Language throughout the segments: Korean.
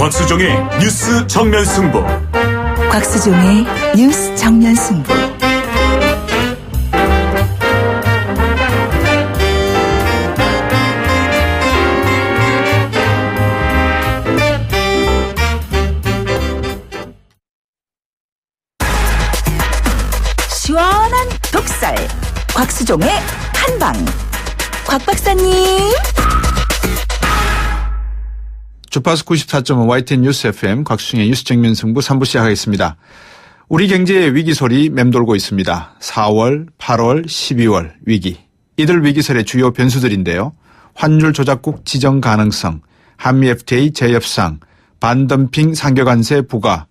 곽수종의 뉴스 정면 승부. 곽수종의 뉴스 정면 승부. 시원한 독살. 곽수종의 한방. 곽 박사님. 주파수 94.5 YTN 뉴스 FM 곽수종의 뉴스 정면 승부 3부 시작하겠습니다. 우리 경제의 위기 소리 맴돌고 있습니다. 4월, 8월, 12월 위기. 이들 위기설의 주요 변수들인데요. 환율 조작국 지정 가능성, 한미 FTA 재협상, 반덤핑 상계관세 부과,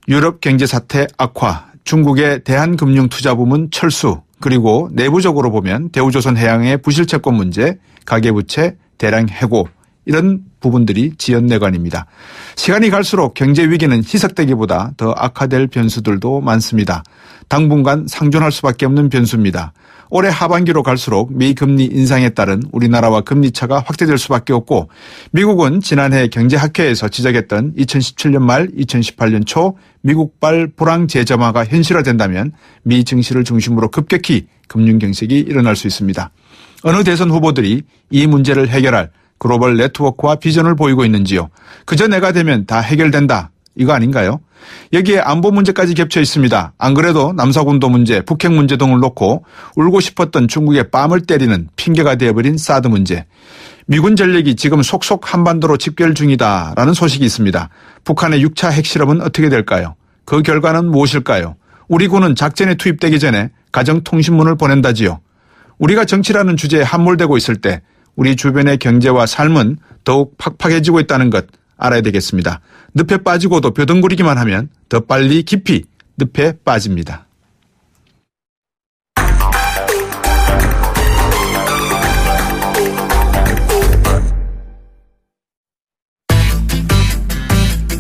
유럽 경제 사태 악화, 중국의 대한금융투자부문 철수, 그리고 내부적으로 보면 대우조선해양의 부실채권 문제, 가계부채, 대량 해고, 이런 부분들이 지연내관입니다. 시간이 갈수록 경제 위기는 희석되기보다 더 악화될 변수들도 많습니다. 당분간 상존할 수밖에 없는 변수입니다. 올해 하반기로 갈수록 미 금리 인상에 따른 우리나라와 금리 차가 확대될 수밖에 없고, 미국은 지난해 경제학회에서 지적했던 2017년 말 2018년 초 미국발 불황 재점화가 현실화된다면 미 증시를 중심으로 급격히 금융경색이 일어날 수 있습니다. 어느 대선 후보들이 이 문제를 해결할 글로벌 네트워크와 비전을 보이고 있는지요. 그저 내가 되면 다 해결된다. 이거 아닌가요? 여기에 안보 문제까지 겹쳐 있습니다. 안 그래도 남사군도 문제, 북핵 문제 등을 놓고 울고 싶었던 중국의 뺨을 때리는 핑계가 되어버린 사드 문제. 미군 전력이 지금 속속 한반도로 집결 중이다라는 소식이 있습니다. 북한의 6차 핵실험은 어떻게 될까요? 그 결과는 무엇일까요? 우리 군은 작전에 투입되기 전에 가정통신문을 보낸다지요. 우리가 정치라는 주제에 함몰되고 있을 때 우리 주변의 경제와 삶은 더욱 팍팍해지고 있다는 것 알아야 되겠습니다. 늪에 빠지고도 벼덩구리기만 하면 더 빨리 깊이 늪에 빠집니다.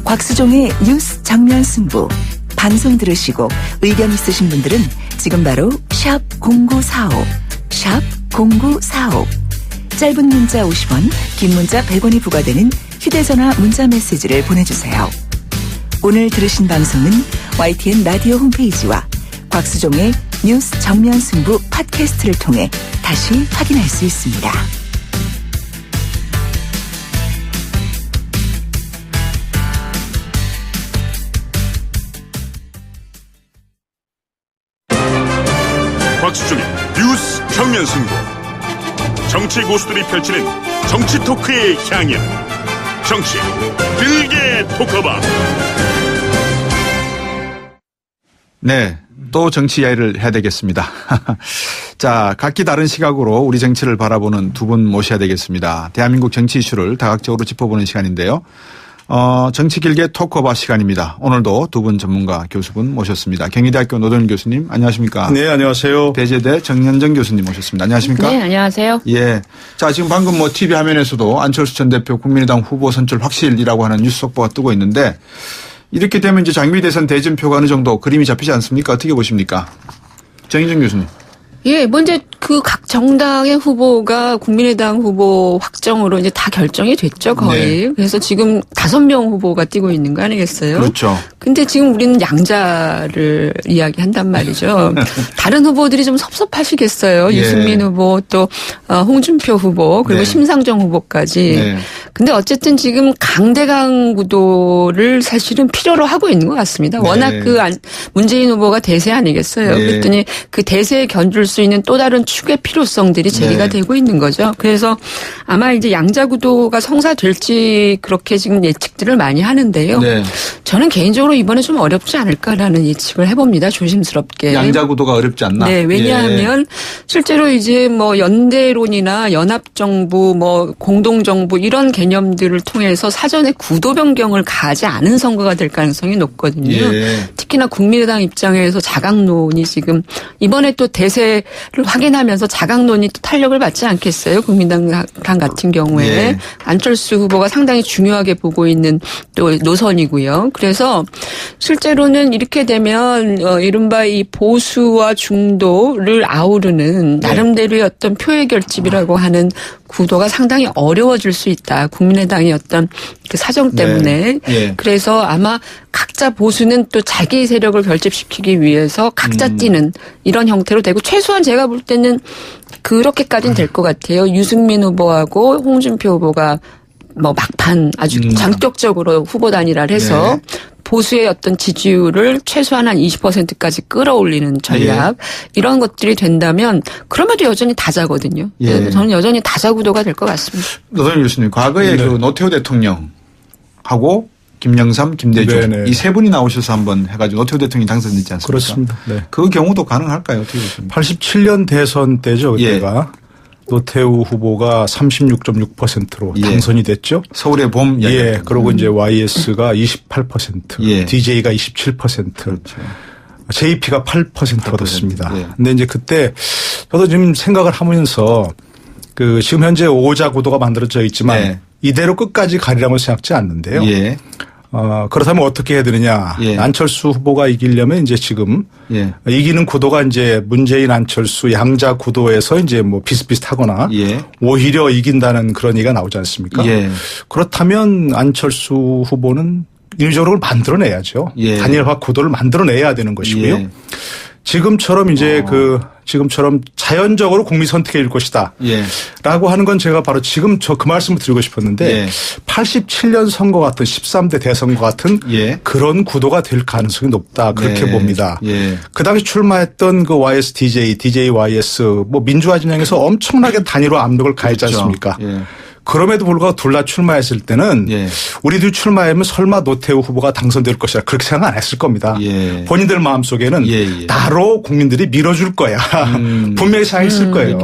곽수종의 뉴스 정면 승부. 방송 들으시고 의견 있으신 분들은 지금 바로 샵 0945, 샵 0945. 짧은 문자 50원, 긴 문자 100원이 부과되는 휴대전화 문자 메시지를 보내주세요. 오늘 들으신 방송은 YTN 라디오 홈페이지와 곽수종의 뉴스 정면 승부 팟캐스트를 통해 다시 확인할 수 있습니다. 곽수종의 뉴스 정면 승부. 정치 고수들이 펼치는 정치 토크의 향연. 정치 길게 토크바. 네, 또 정치 이야기를 해야 되겠습니다. 자, 각기 다른 시각으로 우리 정치를 바라보는 두 분 모셔야 되겠습니다. 대한민국 정치 이슈를 다각적으로 짚어보는 시간인데요. 정치 길게 토크오바 시간입니다. 오늘도 두 분 전문가 교수분 모셨습니다. 경희대학교 노동일 교수님 안녕하십니까? 네, 안녕하세요. 대제대 정연정 교수님 모셨습니다. 안녕하십니까? 네, 안녕하세요. 예. 자, 지금 방금 TV 화면에서도 안철수 전 대표 국민의당 후보 선출 확실이라고 하는 뉴스 속보가 뜨고 있는데, 이렇게 되면 이제 장미 대선 대진표가 어느 정도 그림이 잡히지 않습니까? 어떻게 보십니까? 정연정 교수님. 예, 먼저 그 각 정당의 후보가 국민의당 후보 확정으로 이제 다 결정이 됐죠, 거의. 네. 그래서 지금 5명 후보가 뛰고 있는 거 아니겠어요? 그렇죠. 근데 지금 우리는 양자를 이야기한단 말이죠. 다른 후보들이 좀 섭섭하시겠어요. 예. 유승민 후보 또 홍준표 후보 그리고 네. 심상정 후보까지. 네. 근데 어쨌든 지금 강대강 구도를 사실은 필요로 하고 있는 것 같습니다. 워낙 네. 그 문재인 후보가 대세 아니겠어요. 네. 그랬더니 그 대세에 견줄 수 있는 또 다른 축의 필요성들이 제기가 네. 되고 있는 거죠. 그래서 아마 이제 양자 구도가 성사될지 그렇게 지금 예측들을 많이 하는데요. 네. 저는 개인적으로 이번에 좀 어렵지 않을까라는 예측을 해봅니다. 조심스럽게. 양자 구도가 어렵지 않나? 네, 왜냐하면 실제로 이제 뭐 연대론이나 연합정부, 뭐 공동정부 이런 개념들을 통해서 사전에 구도 변경을 가지 않은 선거가 될 가능성이 높거든요. 예. 특히나 국민의당 입장에서 자강론이 지금 이번에 또 대세를 확인하면서 자강론이 또 탄력을 받지 않겠어요. 국민의당 같은 경우에. 예. 안철수 후보가 상당히 중요하게 보고 있는 또 노선이고요. 그래서 실제로는 이렇게 되면 이른바 이 보수와 중도를 아우르는 나름대로의 어떤 표의 결집이라고 하는 구도가 상당히 어려워질 수 있다. 국민의당의 어떤 그 사정 때문에. 예. 그래서 아마 각자 보수는 또 자기 세력을 결집시키기 위해서 각자 뛰는 이런 형태로 되고 최소한 제가 볼 때는 그렇게까지는 될 것 같아요. 유승민 후보하고 홍준표 후보가 뭐 막판 아주 전격적으로 후보 단일화를 해서 네. 보수의 어떤 지지율을 최소한 한 20%까지 끌어올리는 전략 이런 것들이 된다면 그럼에도 여전히 다자거든요. 예. 그래서 저는 여전히 다자 구도가 될 것 같습니다. 노선일 교수님, 과거에 네. 그 노태우 대통령하고 김영삼, 김대중 네네. 이 세 분이 나오셔서 한번 해가지고 노태우 대통령이 당선됐지 않습니까? 그렇습니다. 네. 그 경우도 가능할까요? 어떻게 보십니까? 87년 대선 때죠. 그때가 노태우 후보가 36.6%로 예. 당선이 됐죠. 서울의 봄 예. 그리고 이제 YS가 28%, 예. DJ가 27%, 그렇죠. JP가 8% 얻었습니다. 예. 근데 이제 그때 저도 지금 생각을 하면서 그 지금 현재 5자 구도가 만들어져 있지만 예. 이대로 끝까지 가리라고 생각지 않는데요. 예. 그렇다면 어떻게 해야 되느냐. 예. 안철수 후보가 이기려면 이제 지금 예. 이기는 구도가 이제 문재인 안철수 양자 구도에서 이제 뭐 비슷비슷하거나 예. 오히려 이긴다는 그런 얘기가 나오지 않습니까? 예. 그렇다면 안철수 후보는 인위적으로 만들어내야죠. 예. 단일화 구도를 만들어내야 되는 것이고요. 예. 지금처럼 이제 지금처럼 자연적으로 국민 선택해 줄 것이다. 예. 라고 하는 건 제가 바로 지금 그 말씀을 드리고 싶었는데 예. 87년 선거 같은 13대 대선과 같은 예. 그런 구도가 될 가능성이 높다. 그렇게 네. 봅니다. 예. 그 당시 출마했던 그 YS DJ YS 뭐 민주화 진영에서 엄청나게 단일화 압력을 가했지 그렇죠. 않습니까? 예. 그럼에도 불구하고 둘 다 출마했을 때는 예. 우리도 출마하면 설마 노태우 후보가 당선될 것이라 그렇게 생각 안 했을 겁니다. 예. 본인들 마음속에는 예. 나로 국민들이 밀어줄 거야. 분명히 생각했을 거예요.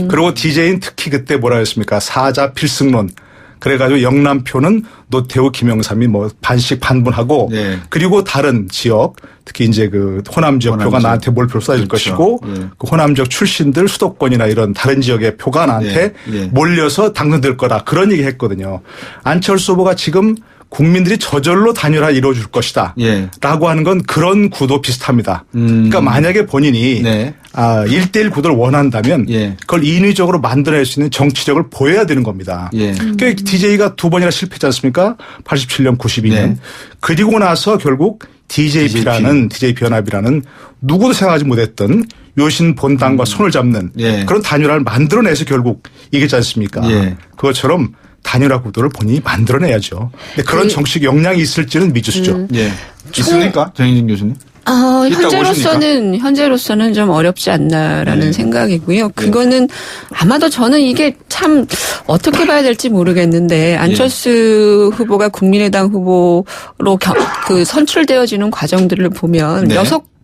그리고 DJ는 특히 그때 뭐라 했습니까? 사자 필승론. 그래가지고 영남표는 노태우 김영삼이 뭐 반씩 반분하고 네. 그리고 다른 지역 특히 이제 그 호남 지역 표가 나한테 몰표로 쏟아질 그렇죠. 것이고 예. 그 호남 지역 출신들 수도권이나 이런 다른 지역의 표가 나한테 예. 몰려서 당선될 거다. 그런 얘기 했거든요. 안철수 후보가 지금 국민들이 저절로 단일화 이루어질 것이다. 예. 라고 하는 건 그런 구도 비슷합니다. 그러니까 만약에 본인이 네. 1대1 구도를 원한다면 예. 그걸 인위적으로 만들어낼 수 있는 정치력을 보여야 되는 겁니다. 예. 그러니까 DJ가 두 번이나 실패했지 않습니까? 87년, 92년. 네. 그리고 나서 결국 DJP라는 DJ 연합이라는 누구도 생각하지 못했던 요신 본당과 손을 잡는 예. 그런 단일화를 만들어내서 결국 이겼지 않습니까? 예. 그것처럼 단일화 구도를 본인이 만들어내야죠. 근데 그런 정치적 역량이 있을지는 미지수죠. 예. 있습니까? 정혜진 교수님? 있다고 현재로서는 좀 어렵지 않나라는 네. 생각이고요. 그거는 아마도 저는 이게 참 어떻게 봐야 될지 모르겠는데 안철수 후보가 국민의당 후보로 그 선출되어지는 과정들을 보면 네.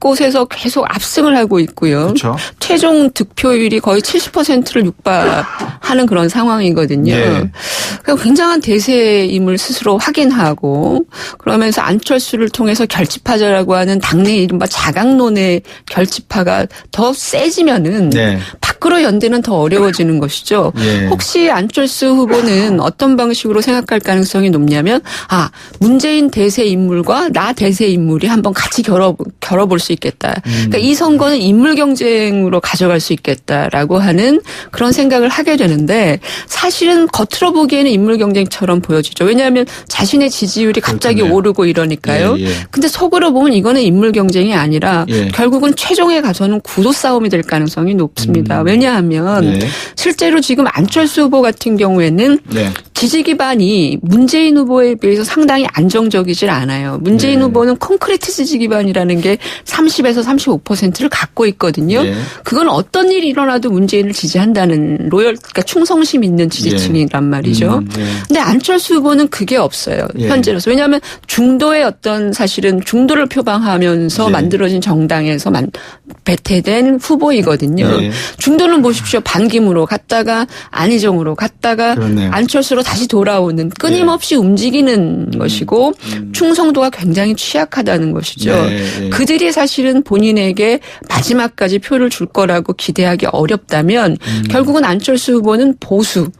6곳에서 계속 압승을 하고 있고요. 그렇죠. 최종 득표율이 거의 70%를 육박하는 그런 상황이거든요. 예. 그러니까 굉장한 대세임을 스스로 확인하고 그러면서 안철수를 통해서 결집하자라고 하는 당내 이른바 자강론의 결집파가 더 세지면은 네. 밖으로 연대는 더 어려워지는 것이죠. 예. 혹시 안철수 후보는 어떤 방식으로 생각할 가능성이 높냐면 문재인 대세 인물과 나 대세 인물이 한번 같이 겨뤄볼 수 있겠다. 그러니까 이 선거는 인물 경쟁으로 가져갈 수 있겠다라고 하는 그런 생각을 하게 되는데 사실은 겉으로 보기에는 인물 경쟁처럼 보여지죠. 왜냐하면 자신의 지지율이 갑자기 그렇겠네요. 오르고 이러니까요. 예, 예. 근데 속으로 보면 이거는 인물 경쟁이 아니라 예. 결국은 최종에 가서는 구도 싸움이 될 가능성이 높습니다. 왜냐하면 네. 실제로 지금 안철수 후보 같은 경우에는 네. 지지 기반이 문재인 후보에 비해서 상당히 안정적이질 않아요. 문재인 네. 후보는 콘크리트 지지 기반이라는 게 30에서 35%를 갖고 있거든요. 네. 그건 어떤 일이 일어나도 문재인을 지지한다는 그러니까 충성심 있는 지지층이란 말이죠. 네. 근데 안철수 후보는 그게 없어요. 예. 현재로서. 왜냐하면 중도의 어떤 사실은 중도를 표방하면서 예. 만들어진 정당에서 배태된 후보이거든요. 예. 중도는 보십시오. 반김으로 갔다가 안희정으로 갔다가 그렇네요. 안철수로 다시 돌아오는 끊임없이 움직이는 것이고 충성도가 굉장히 취약하다는 것이죠. 네. 그들이 사실은 본인에게 마지막까지 표를 줄 거라고 기대하기 어렵다면 결국은 안철수 후보는 보수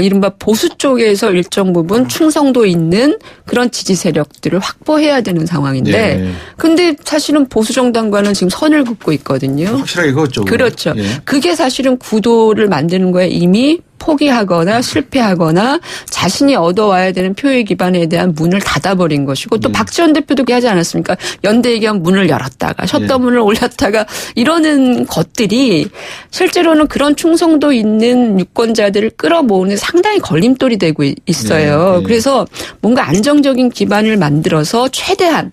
이른바 보수 쪽에서 일정 부분 충성도 있는 그런 지지 세력들을 확보해야 되는 상황인데 예. 근데 사실은 보수 정당과는 지금 선을 긋고 있거든요. 확실하게 그것죠. 그렇죠. 예. 그게 사실은 구도를 만드는 거에 이미 포기하거나 실패하거나 자신이 얻어와야 되는 표의 기반에 대한 문을 닫아버린 것이고 또 박지원 대표도 그렇게 하지 않았습니까? 연대 얘기하면 문을 열었다가 셧다운을 올렸다가 이러는 것들이 실제로는 그런 충성도 있는 유권자들을 끌어모으는 상당히 걸림돌이 되고 있어요. 그래서 뭔가 안정적인 기반을 만들어서 최대한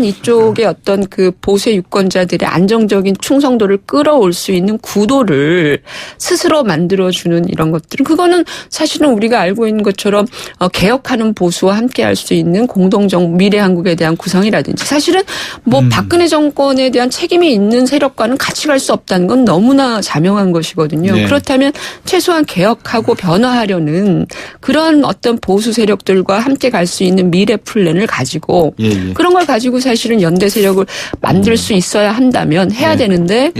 이쪽의 어떤 그 보수의 유권자들의 안정적인 충성도를 끌어올 수 있는 구도를 스스로 만들어주는 이런 것들은 그거는 사실은 우리가 알고 있는 것처럼 개혁하는 보수와 함께할 수 있는 공동정 미래 한국에 대한 구상이라든지 사실은 뭐 박근혜 정권에 대한 책임이 있는 세력과는 같이 갈 수 없다는 건 너무나 자명한 것이거든요. 네. 그렇다면 최소한 개혁하고 변화하려는 그런 어떤 보수 세력들과 함께 갈 수 있는 미래 플랜을 가지고 그런 걸 가지고 사실은 연대 세력을 만들 수 있어야 한다면 해야 되는데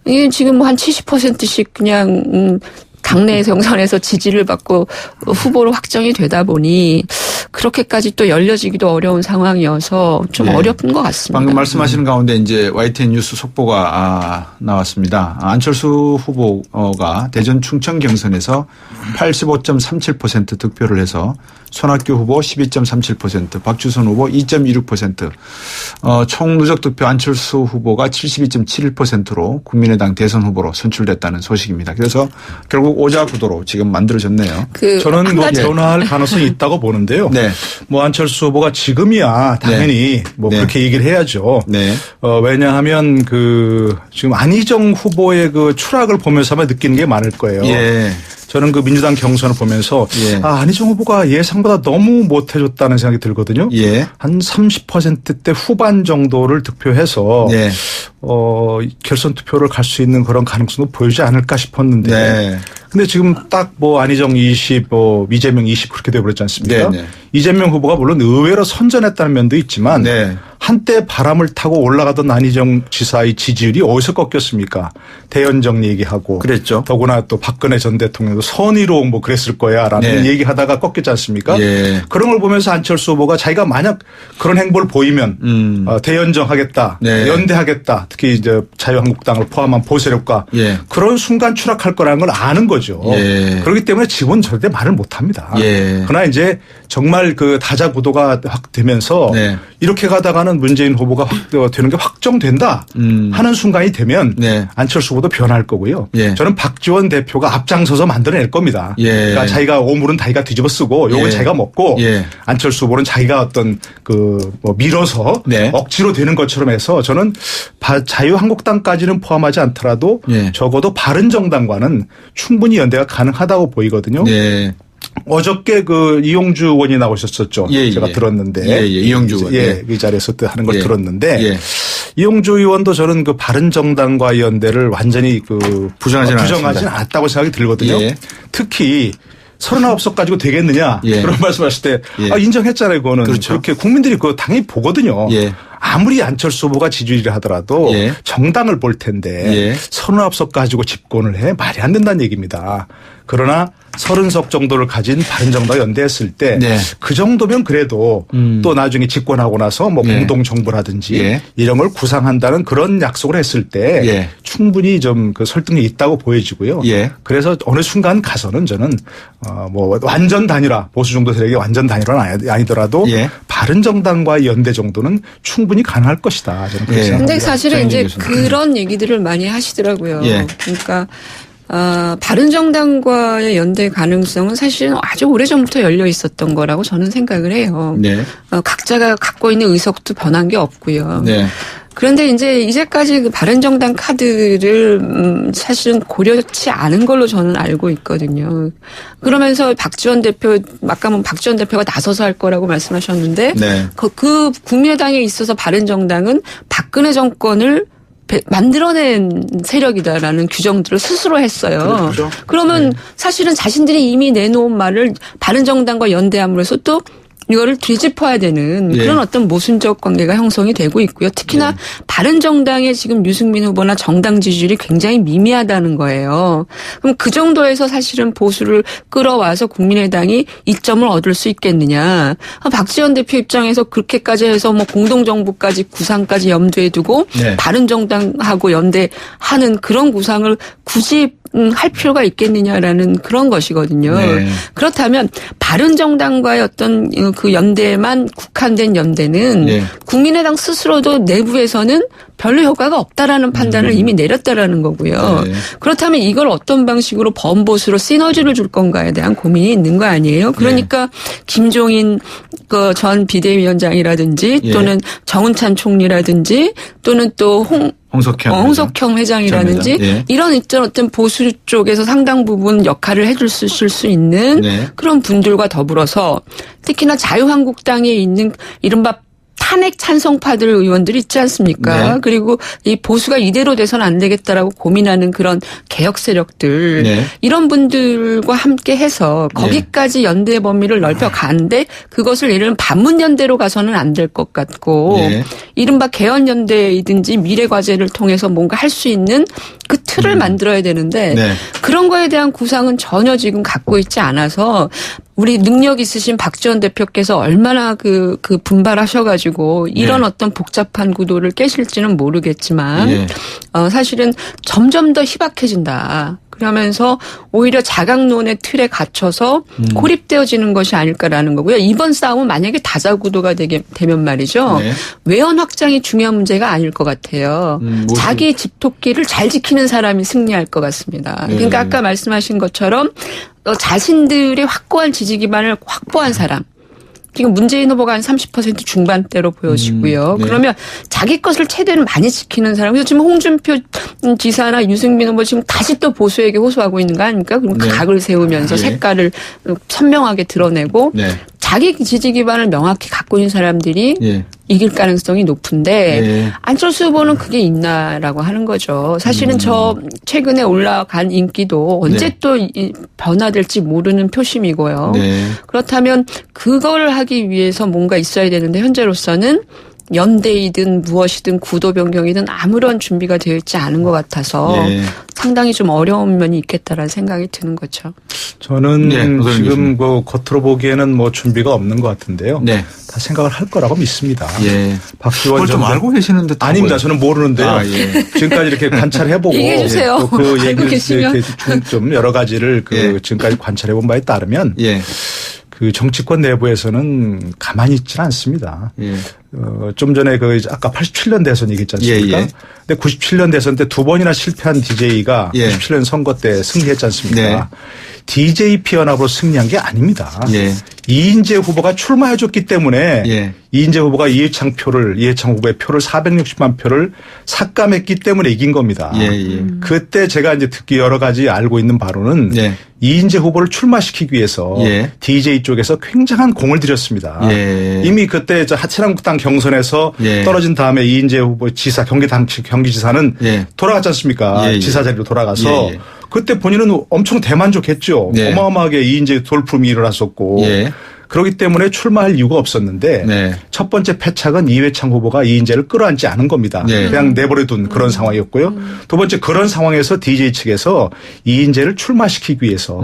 이게 지금 뭐 한 70%씩 그냥 당내 경선에서 지지를 받고 후보로 확정이 되다 보니 그렇게까지 또 열려지기도 어려운 상황이어서 좀 어렵은 것 같습니다. 방금 말씀하시는 가운데 이제 YTN 뉴스 속보가 나왔습니다. 안철수 후보가 대전 충청 경선에서 85.37% 득표를 해서 손학규 후보 12.37%, 박주선 후보 2.26%, 총 누적 득표 안철수 후보가 72.71%로 국민의당 대선 후보로 선출됐다는 소식입니다. 그래서 결국 오자 구도로 지금 만들어졌네요. 저는 뭐 변화할 가능성이 있다고 보는데요. 네. 뭐 안철수 후보가 지금이야 당연히 뭐 그렇게 얘기를 해야죠. 네. 왜냐하면 그 지금 안희정 후보의 그 추락을 보면서 아마 느끼는 게 많을 거예요. 저는 그 민주당 경선을 보면서 안희정 후보가 예상보다 너무 못해줬다는 생각이 들거든요. 한 30%대 후반 정도를 득표해서 결선 투표를 갈 수 있는 그런 가능성도 보이지 않을까 싶었는데 근데 지금 딱 뭐 안희정 20, 이재명 20 그렇게 돼버렸지 않습니까? 이재명 후보가 물론 의외로 선전했다는 면도 있지만 한때 바람을 타고 올라가던 안희정 지사의 지지율이 어디서 꺾였습니까? 대연정 얘기하고 그랬죠. 더구나 또 박근혜 전 대통령도 선의로 뭐 그랬을 거야라는 얘기하다가 꺾였지 않습니까? 그런 걸 보면서 안철수 후보가 자기가 만약 그런 행보를 보이면 대연정하겠다, 연대하겠다, 특히 이제 자유한국당을 포함한 보세력과 그런 순간 추락할 거라는 걸 아는 거죠. 그렇기 때문에 지금은 절대 말을 못합니다. 그러나 이제 정말 그 다자 구도가 확 되면서 이렇게 가다가는 문재인 후보가 되는 게 확정된다 하는 순간이 되면 안철수 후보도 변할 거고요. 저는 박지원 대표가 앞장서서 만들어낼 겁니다. 그러니까 자기가 오물은 자기가 뒤집어 쓰고 요건 자기가 먹고 안철수 후보는 자기가 어떤 그 뭐 밀어서 억지로 되는 것처럼 해서 저는 자유한국당까지는 포함하지 않더라도 적어도 바른정당과는 충분히 연대가 가능하다고 보이거든요. 어저께 그 이용주 의원이 나오셨었죠. 제가 들었는데. 이용주 의원. 그 자리에서 또 하는 걸 들었는데. 이용주 의원도 저는 그 바른정당과 연대를 완전히 그 부정하지는 않았다고 생각이 들거든요. 특히 39석 가지고 되겠느냐. 그런 말씀 하실 때 인정했잖아요. 그거는. 그렇게 국민들이 그거 당연히 보거든요. 아무리 안철수 후보가 지지율을 하더라도 정당을 볼 텐데 39석 가지고 집권을 해 말이 안 된다는 얘기입니다. 그러나 30석 정도를 가진 바른정당 연대했을 때 그 정도면 그래도 또 나중에 집권하고 나서 뭐 공동정부라든지 이런 걸 구상한다는 그런 약속을 했을 때 충분히 좀 그 설득력이 있다고 보여지고요. 그래서 어느 순간 가서는 저는 뭐 완전 단일화 보수 정도 세력이 완전 단일화는 아니더라도 바른정당과의 연대 정도는 충분히 가능할 것이다. 저는 그렇게 생각합니다. 그런데 사실은 이제 그런 얘기들을 많이 하시더라고요. 그러니까 바른정당과의 연대 가능성은 사실은 아주 오래전부터 열려 있었던 거라고 저는 생각을 해요. 각자가 갖고 있는 의석도 변한 게 없고요. 그런데 이제까지 그 바른정당 카드를 사실은 고려치 않은 걸로 저는 알고 있거든요. 그러면서 박지원 대표, 아까 박지원 대표가 나서서 할 거라고 말씀하셨는데 그 국민의당에 있어서 바른정당은 박근혜 정권을 만들어낸 세력이다라는 규정들을 스스로 했어요. 그러면 사실은 자신들이 이미 내놓은 말을 바른정당과 연대함으로써 또 이거를 뒤집어야 되는 그런 어떤 모순적 관계가 형성이 되고 있고요. 특히나 바른정당의 지금 유승민 후보나 정당 지지율이 굉장히 미미하다는 거예요. 그럼 그 정도에서 사실은 보수를 끌어와서 국민의당이 이점을 얻을 수 있겠느냐. 박지원 대표 입장에서 그렇게까지 해서 뭐 공동정부까지 구상까지 염두에 두고 바른정당하고 연대하는 그런 구상을 굳이 할 필요가 있겠느냐라는 그런 것이거든요. 네. 그렇다면 바른정당과의 어떤 그 연대만 국한된 연대는 네. 국민의당 스스로도 내부에서는 별로 효과가 없다라는 판단을 이미 내렸다라는 거고요. 네. 그렇다면 이걸 어떤 방식으로 범보수로 시너지를 줄 건가에 대한 고민이 있는 거 아니에요? 그러니까 김종인 그 전 비대위원장이라든지 예. 또는 정운찬 총리라든지 또는 또 홍석형 회장이라든지 예. 이런 어떤 보수 쪽에서 상당 부분 역할을 해줄 수 있는 네. 그런 분들과 더불어서 특히나 자유한국당에 있는 이른바 탄핵 찬성파들 의원들이 있지 않습니까? 네. 그리고 이 보수가 이대로 돼서는 안 되겠다라고 고민하는 그런 개혁 세력들 네. 이런 분들과 함께 해서 거기까지 연대 범위를 넓혀 가는데 그것을 예를 들면 반문연대로 가서는 안 될 것 같고 네. 이른바 개헌연대이든지 미래과제를 통해서 뭔가 할 수 있는 그 틀을 만들어야 되는데 네. 그런 거에 대한 구상은 전혀 지금 갖고 있지 않아서 우리 능력 있으신 박지원 대표께서 얼마나 그 분발하셔가지고 이런 네. 어떤 복잡한 구도를 깨실지는 모르겠지만 예. 사실은 점점 더 희박해진다. 그러면서 오히려 자강론의 틀에 갇혀서 고립되어지는 것이 아닐까라는 거고요. 이번 싸움은 만약에 다자구도가 되면 말이죠. 네. 외연 확장이 중요한 문제가 아닐 것 같아요. 자기 집토끼를 잘 지키는 사람이 승리할 것 같습니다. 네. 그러니까 아까 말씀하신 것처럼 자신들의 확고한 지지 기반을 확보한 사람. 지금 문재인 후보가 한 30% 중반대로 보여지고요. 네. 그러면 자기 것을 최대한 많이 지키는 사람. 그래서 지금 홍준표 지사나 유승민 후보 지금 다시 또 보수에게 호소하고 있는 거 아닙니까? 그럼 그 네. 각을 세우면서 네. 색깔을 선명하게 드러내고 네. 자기 지지 기반을 명확히 갖고 있는 사람들이 예. 이길 가능성이 높은데 네. 안철수 후보는 그게 있나라고 하는 거죠. 사실은 저 최근에 올라간 인기도 언제 네. 또 변화될지 모르는 표심이고요. 네. 그렇다면 그걸 하기 위해서 뭔가 있어야 되는데 현재로서는 연대이든 무엇이든 구도 변경이든 아무런 준비가 되어 있지 않은 것 같아서 예. 상당히 좀 어려운 면이 있겠다라는 생각이 드는 거죠. 저는 네, 지금 그 겉으로 보기에는 뭐 준비가 없는 것 같은데요. 네. 다 생각을 할 거라고 믿습니다. 예. 박지원 그걸 좀 전 알고 계시는 듯 아닙니다. 저는 모르는데요. 아, 예. 지금까지 이렇게 관찰해보고 얘기해 주세요. 또 그 알고 얘기를 계시면. 이렇게 좀 여러 가지를 예. 지금까지 관찰해본 바에 따르면 예. 그 정치권 내부에서는 가만히 있지는 않습니다. 예. 좀 전에 아까 87년 대선 얘기했지 않습니까? 예, 예. 근데 97년 대선 때 두 번이나 실패한 DJ가 예. 97년 선거 때 승리했지 않습니까? 네. DJ 피연합으로 승리한 게 아닙니다. 예. 이인재 후보가 출마해줬기 때문에 예. 이인재 후보가 이해창 후보의 표를 460만 표를 삭감했기 때문에 이긴 겁니다. 예, 예. 그때 제가 이제 특히 여러 가지 알고 있는 바로는 예. 이인재 후보를 출마시키기 위해서 예. DJ 쪽에서 굉장한 공을 들였습니다. 예. 이미 그때 하친한국당 경선에서 예. 떨어진 다음에 이인재 후보 지사 경기지사는 예. 돌아갔지 않습니까? 예, 예. 지사 자리로 돌아가서 예, 예. 그때 본인은 엄청 대만족했죠. 네. 어마어마하게 이인재 돌풍이 일어났었고. 예. 그렇기 때문에 출마할 이유가 없었는데 네. 첫 번째 패착은 이회창 후보가 이인재를 끌어안지 않은 겁니다. 네. 그냥 내버려둔 그런 상황이었고요. 두 번째 그런 상황에서 DJ 측에서 이인재를 출마시키기 위해서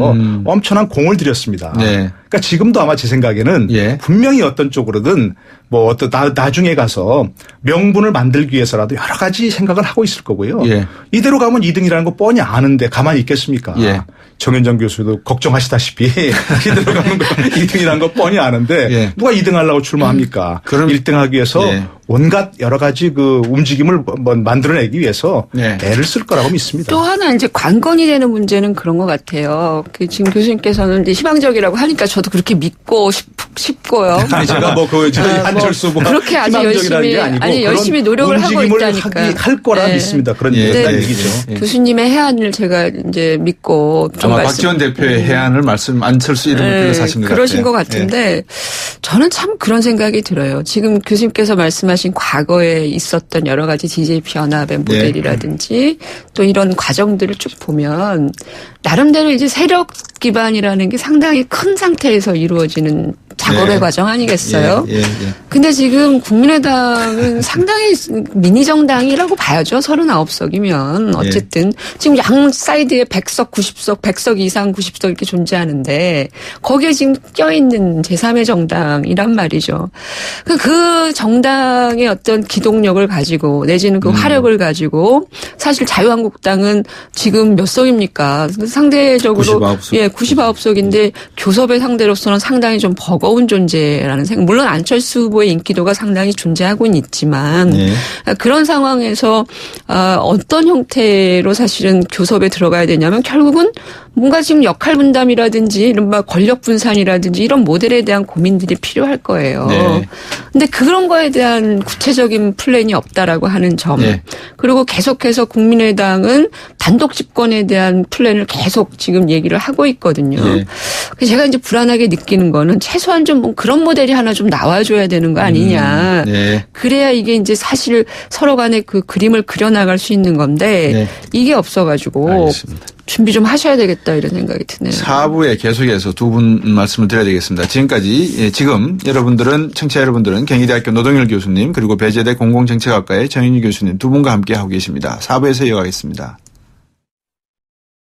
엄청난 공을 들였습니다. 네. 그러니까 지금도 아마 제 생각에는 예. 분명히 어떤 쪽으로든 뭐 어떤 나중에 가서 명분을 만들기 위해서라도 여러 가지 생각을 하고 있을 거고요. 예. 이대로 가면 2등이라는 거 뻔히 아는데 가만히 있겠습니까? 예. 정현정 교수도 걱정하시다시피 이대로 가면 2등이라는 거 뻔히 아는데 예. 누가 2등 하려고 출마합니까? 그럼 1등 하기 위해서 예. 온갖 여러 가지 그 움직임을 만들어내기 위해서 예. 애를 쓸 거라고 믿습니다. 또 하나 이제 관건이 되는 문제는 그런 것 같아요. 지금 교수님께서는 이제 희망적이라고 하니까 저도 그렇게 믿고 싶고요. 아니 제가 한철수 후보가 그렇게 아주 희망적이라는 게 열심히 아니고 열심히 노력을 하고 움직임을 있다니까. 할 거라 네. 믿습니다. 그런 예. 얘기죠. 예. 교수님의 해안을 제가 이제 믿고 좀 아마 박지원 대표의 해안을 안철수 이름을 빌려서 하신 것 같아요. 그러신 것 같은데 저는 참 그런 생각이 들어요. 지금 교수님께서 말씀하신 과거에 있었던 여러 가지 DJP 연합의 모델이라든지 또 이런 과정들을 쭉 보면 나름대로 이제 세력 기반이라는 게 상당히 큰 상태에서 이루어지는 작업의 예. 과정 아니겠어요? 예. 근데 지금 국민의당은 상당히 미니 정당이라고 봐야죠. 39석이면 어쨌든 지금 양 사이드에 100석, 90석, 100석 이상 90석 이렇게 존재하는데 거기에 지금 껴있는 제3의 정당이란 말이죠. 그 정당의 어떤 기동력을 가지고 내지는 그 화력을 가지고 사실 자유한국당은 지금 몇 석입니까? 상대적으로 99석. 예, 99석인데 교섭의 상대로서는 상당히 좀 버거운 존재라는 생각. 물론 안철수 후보의 인기도가 상당히 존재하고는 있지만 네. 그런 상황에서 어떤 형태로 사실은 교섭에 들어가야 되냐면 결국은 뭔가 지금 역할 분담이라든지 이른바 권력 분산이라든지 이런 모델에 대한 고민들이 필요할 거예요. 네. 근데 그런 거에 대한 구체적인 플랜이 없다라고 하는 점. 네. 그리고 계속해서 국민의당은 단독 집권에 대한 플랜을 계속 지금 얘기를 하고 있거든요. 네. 그래서 제가 이제 불안하게 느끼는 거는 최소한 좀 뭐 그런 모델이 하나 좀 나와줘야 되는 거 아니냐. 네. 그래야 이게 이제 사실 서로 간에 그 그림을 그려나갈 수 있는 건데 네. 이게 없어가지고 알겠습니다. 준비 좀 하셔야 되겠다 이런 생각이 드네요. 4부에 계속해서 두 분 말씀을 드려야 되겠습니다. 지금까지 지금 청취자 여러분들은 경희대학교 노동열 교수님 그리고 배재대 공공정책학과의 정윤희 교수님 두 분과 함께 하고 계십니다. 4부에서 이어가겠습니다.